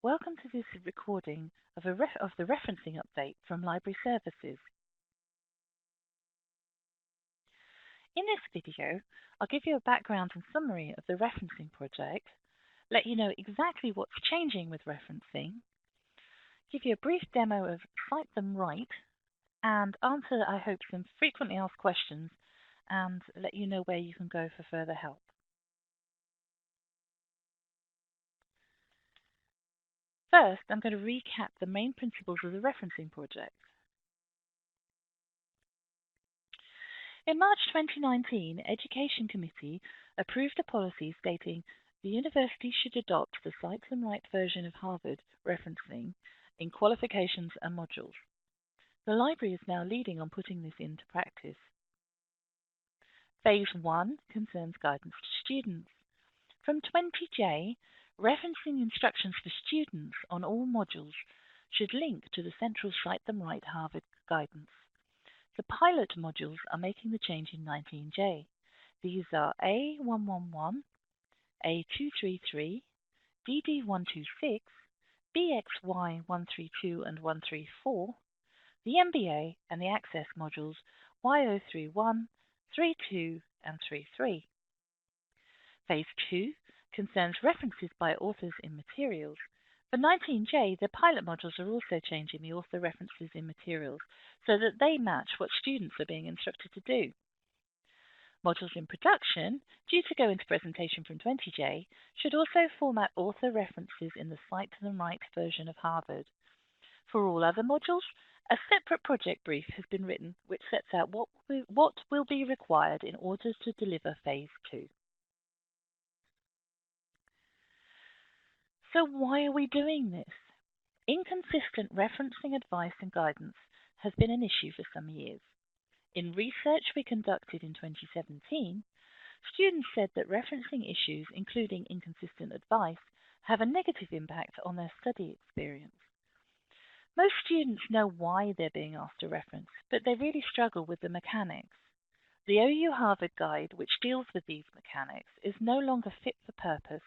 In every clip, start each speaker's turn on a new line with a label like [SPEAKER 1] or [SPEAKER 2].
[SPEAKER 1] Welcome to this recording of the referencing update from Library Services. In this video, I'll give you a background and summary of the referencing project, let you know exactly what's changing with referencing, give you a brief demo of Cite Them Right, and answer, I hope, some frequently asked questions, and let you know where you can go for further help. First, I'm going to recap the main principles of the referencing project. In March 2019, Education Committee approved a policy stating the university should adopt the Cite Them Right version of Harvard referencing in qualifications and modules. The library is now leading on putting this into practice. Phase 1 concerns guidance to students. From 20J, referencing instructions for students on all modules should link to the central Cite Them Right Harvard guidance. The pilot modules are making the change in 19J. These are A111, A233, DD126, BXY132 and 134, the MBA and the Access modules Y031, 32 and 33. Phase 2 concerns references by authors in materials. For 19J, the pilot modules are also changing the author references in materials so that they match what students are being instructed to do. Modules in production, due to go into presentation from 20J, should also format author references in the Cite Them Right version of Harvard. For all other modules, a separate project brief has been written which sets out what will be required in order to deliver Phase 2. So why are we doing this? Inconsistent referencing advice and guidance has been an issue for some years. In research we conducted in 2017, students said that referencing issues, including inconsistent advice, have a negative impact on their study experience. Most students know why they're being asked to reference, but they really struggle with the mechanics. The OU Harvard Guide, which deals with these mechanics, is no longer fit for purpose,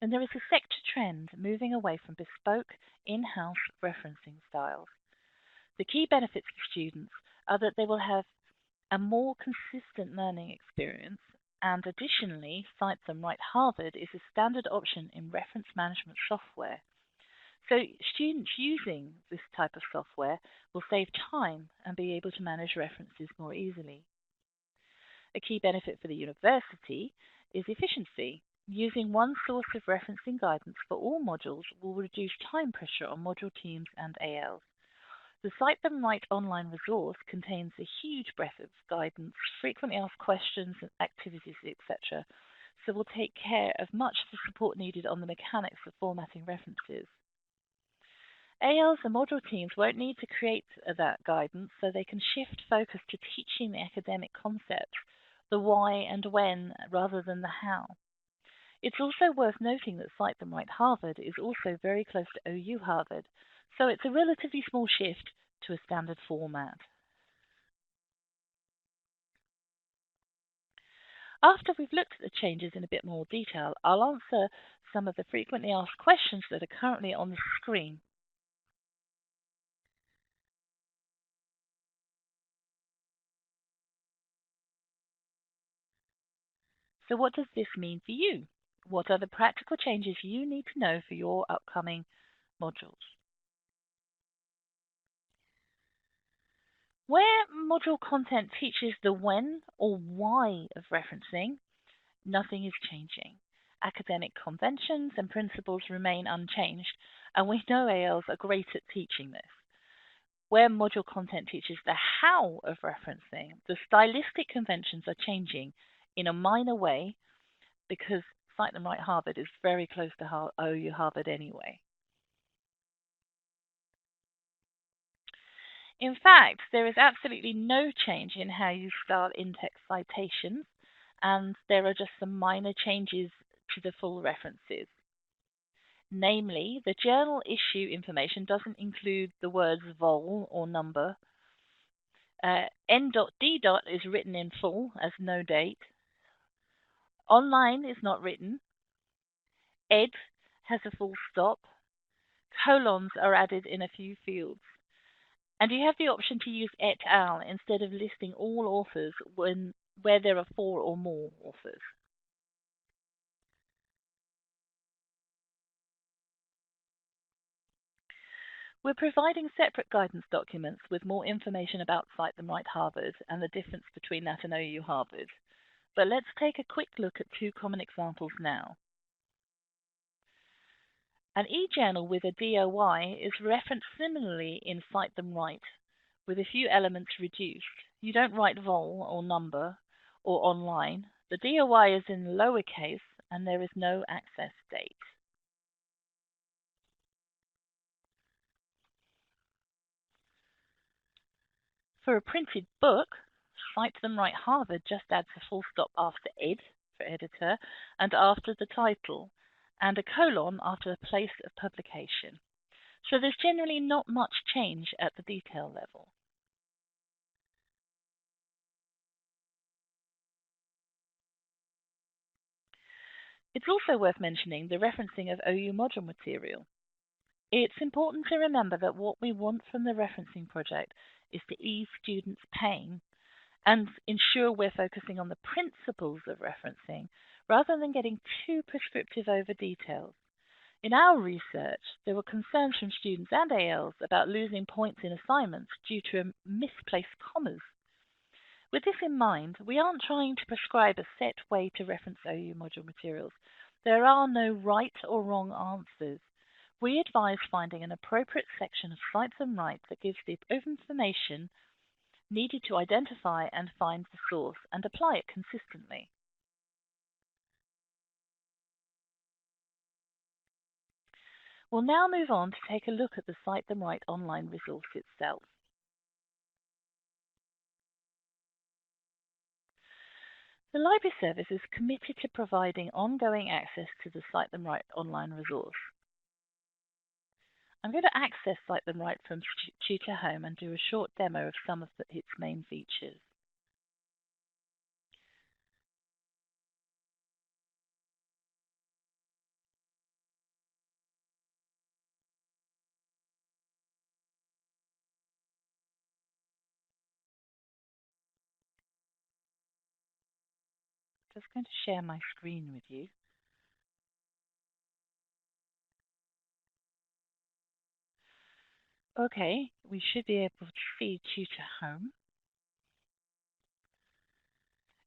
[SPEAKER 1] and there is a sector trend moving away from bespoke, in-house referencing styles. The key benefits for students are that they will have a more consistent learning experience, and additionally, Cite Them Right Harvard is a standard option in reference management software. So students using this type of software will save time and be able to manage references more easily. A key benefit for the university is efficiency. Using one source of referencing guidance for all modules will reduce time pressure on module teams and ALs. The Cite Them Right online resource contains a huge breadth of guidance, frequently asked questions, activities, etc., so we'll take care of much of the support needed on the mechanics of formatting references. ALs and module teams won't need to create that guidance, so they can shift focus to teaching the academic concepts, the why and when, rather than the how. It's also worth noting that Cite Them Right Harvard is also very close to OU Harvard, so it's a relatively small shift to a standard format. After we've looked at the changes in a bit more detail, I'll answer some of the frequently asked questions that are currently on the screen. So what does this mean for you? What are the practical changes you need to know for your upcoming modules? Where module content teaches the when or why of referencing, nothing is changing. Academic conventions and principles remain unchanged, and we know ALs are great at teaching this. Where module content teaches the how of referencing, the stylistic conventions are changing in a minor way because Cite Them Right Harvard is very close to OU Harvard anyway. In fact, there is absolutely no change in how you style in-text citations, and there are just some minor changes to the full references. Namely, the journal issue information doesn't include the words vol or number. N.D. is written in full as no date. Online is not written. Ed has a full stop. Colons are added in a few fields. And you have the option to use et al. Instead of listing all authors where there are 4 or more authors. We're providing separate guidance documents with more information about Cite Them Right Harvard and the difference between that and OU Harvard. But let's take a quick look at 2 common examples now. An e-journal with a DOI is referenced similarly in Cite Them Right, with a few elements reduced. You don't write vol or number or online. The DOI is in lowercase and there is no access date. For a printed book, Cite Them Right Harvard just adds a full stop after ed for editor and after the title, and a colon after the place of publication. So there's generally not much change at the detail level. It's also worth mentioning the referencing of OU module material. It's important to remember that what we want from the referencing project is to ease students' pain and ensure we're focusing on the principles of referencing rather than getting too prescriptive over details. In our research, there were concerns from students and ALs about losing points in assignments due to misplaced commas. With this in mind, we aren't trying to prescribe a set way to reference OU module materials. There are no right or wrong answers. We advise finding an appropriate section of Cite Them Right that gives the information needed to identify and find the source and apply it consistently. We'll now move on to take a look at the Cite Them Right online resource itself. The Library Service is committed to providing ongoing access to the Cite Them Right online resource. I'm going to access Cite Them Right from Tutor Home and do a short demo of some of its main features. I'm just going to share my screen with you. Okay, we should be able to see Tutor Home.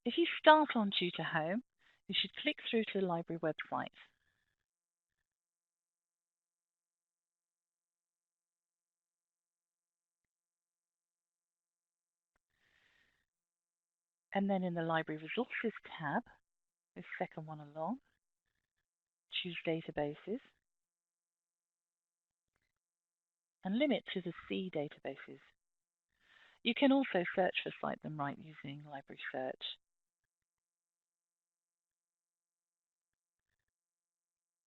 [SPEAKER 1] If you start on Tutor Home, you should click through to the library website. And then in the Library Resources tab, the second one along, choose Databases and limit to the C databases. You can also search for Cite Them Right using Library Search.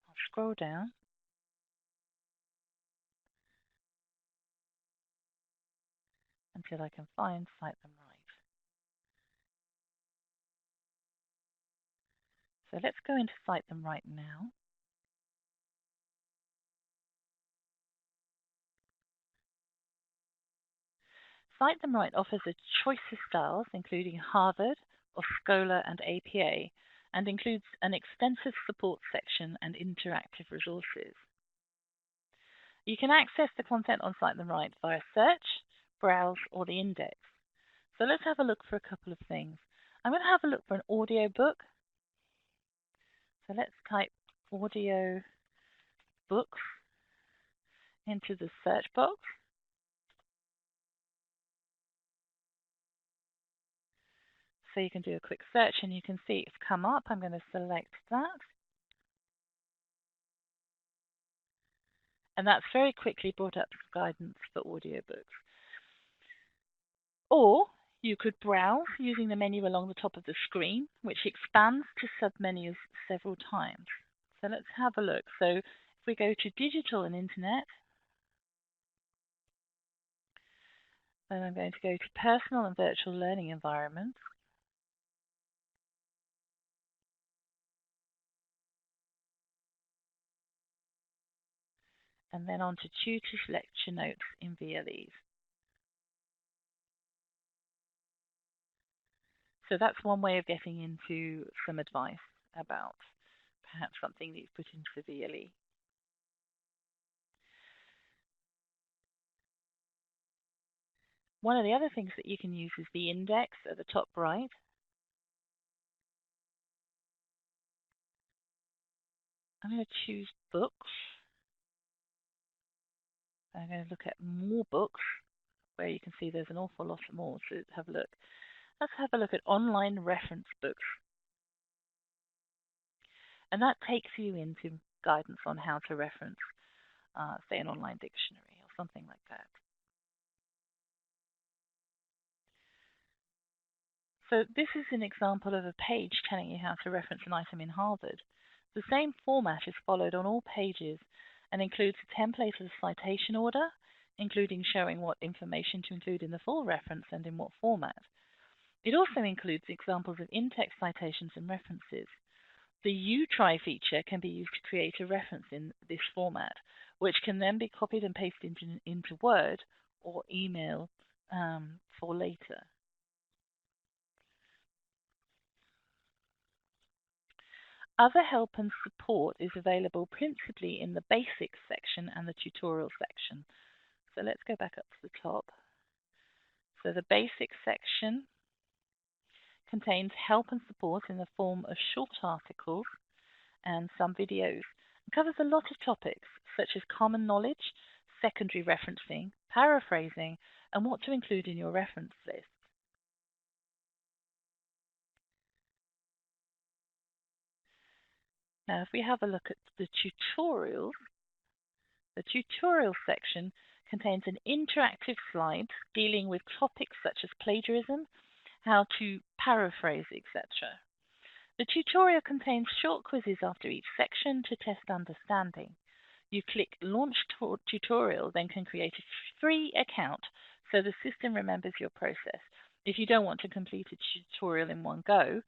[SPEAKER 1] I'll scroll down until I can find Cite Them Right. So let's go into Cite Them Right now. Cite Them Right offers a choice of styles, including Harvard, or Scholar and APA, and includes an extensive support section and interactive resources. You can access the content on Cite Them Right via search, browse, or the index. So let's have a look for a couple of things. I'm going to have a look for an audio book. So let's type audio books into the search box. So you can do a quick search and you can see it's come up. I'm going to select that. And that's very quickly brought up guidance for audiobooks. Or you could browse using the menu along the top of the screen, which expands to submenus several times. So let's have a look. So if we go to Digital and Internet, then I'm going to go to Personal and Virtual Learning Environments. and then on to tutors' lecture notes in VLEs. So that's one way of getting into some advice about perhaps something that you've put into VLE. One of the other things that you can use is the index at the top right. I'm going to choose books. I'm going to look at more books, where you can see there's an awful lot more to have a look. Let's have a look at online reference books. And that takes you into guidance on how to reference, say, an online dictionary or something like that. So this is an example of a page telling you how to reference an item in Harvard. The same format is followed on all pages and includes a template of the citation order, including showing what information to include in the full reference and in what format. It also includes examples of in-text citations and references. The You Try feature can be used to create a reference in this format, which can then be copied and pasted into Word or email for later. Other help and support is available principally in the Basics section and the Tutorial section. So let's go back up to the top. So the Basics section contains help and support in the form of short articles and some videos. It covers a lot of topics such as common knowledge, secondary referencing, paraphrasing, and what to include in your reference list. Now, if we have a look at the tutorials, the tutorial section contains an interactive slide dealing with topics such as plagiarism, how to paraphrase, etc. The tutorial contains short quizzes after each section to test understanding. You click Launch Tutorial, then can create a free account so the system remembers your process if you don't want to complete a tutorial in one go,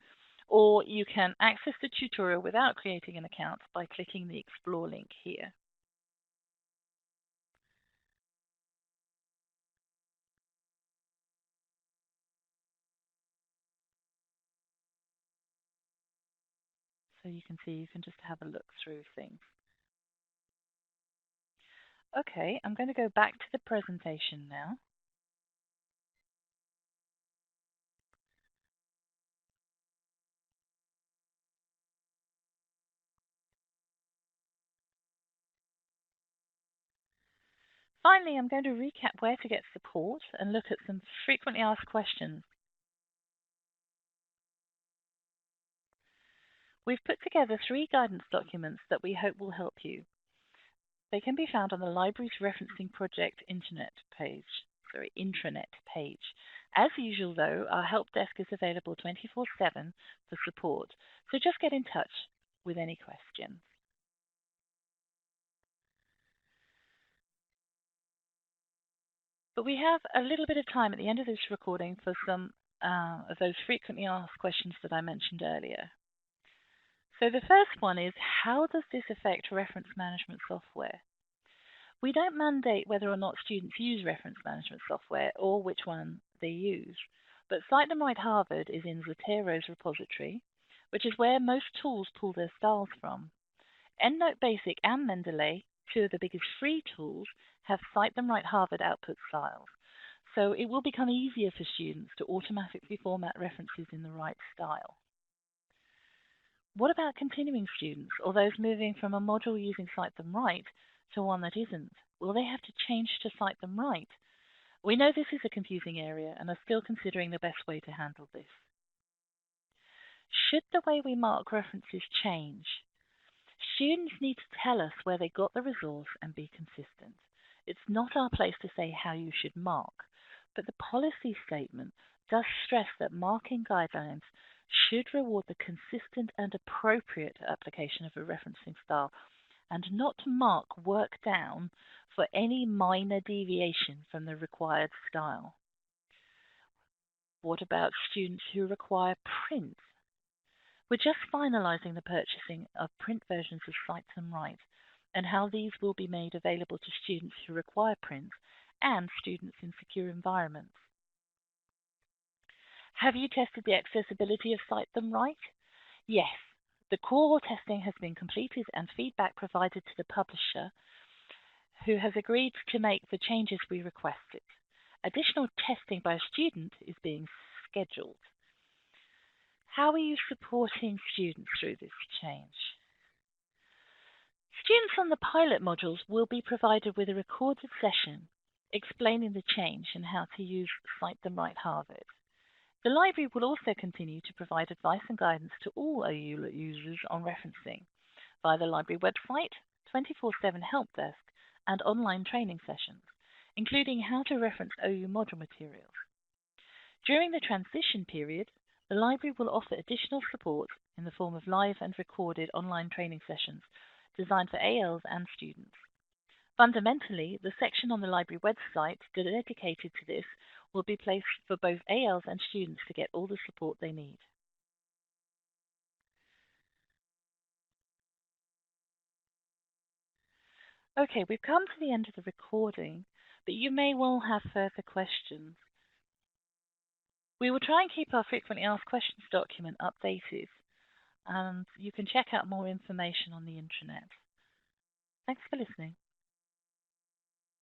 [SPEAKER 1] or you can access the tutorial without creating an account by clicking the Explore link here. So you can see, you can just have a look through things. Okay, I'm going to go back to the presentation now. Finally, I'm going to recap where to get support and look at some frequently asked questions. We've put together 3 guidance documents that we hope will help you. They can be found on the library's referencing project intranet page. As usual, though, our help desk is available 24/7 for support, so just get in touch with any questions. But we have a little bit of time at the end of this recording for some of those frequently asked questions that I mentioned earlier. So the first one is, how does this affect reference management software? We don't mandate whether or not students use reference management software or which one they use, but Cite them Right Harvard is in Zotero's repository, which is where most tools pull their styles from. EndNote Basic and Mendeley, 2 of the biggest free tools, have Cite them Right Harvard output styles, so it will become easier for students to automatically format references in the right style. What about continuing students or those moving from a module using Cite them Right to one that isn't? Will they have to change to Cite them Right? We know this is a confusing area and are still considering the best way to handle this. Should the way we mark references change? Students need to tell us where they got the resource and be consistent. It's not our place to say how you should mark, but the policy statement does stress that marking guidelines should reward the consistent and appropriate application of a referencing style and not mark work down for any minor deviation from the required style. What about students who require print? We're just finalizing the purchasing of print versions of Cite them Right, and how these will be made available to students who require print and students in secure environments. Have you tested the accessibility of Cite Them Right? Yes. The core testing has been completed and feedback provided to the publisher, who has agreed to make the changes we requested. Additional testing by a student is being scheduled. How are you supporting students through this change? Students on the pilot modules will be provided with a recorded session explaining the change and how to use Cite Them Right Harvard. The library will also continue to provide advice and guidance to all OU users on referencing via the library website, 24/7 help desk, and online training sessions, including how to reference OU module materials. During the transition period, the library will offer additional support in the form of live and recorded online training sessions designed for ALs and students. Fundamentally, the section on the library website dedicated to this will be placed for both ALs and students to get all the support they need. Okay, we've come to the end of the recording, but you may well have further questions. We will try and keep our frequently asked questions document updated, and you can check out more information on the intranet. Thanks for listening.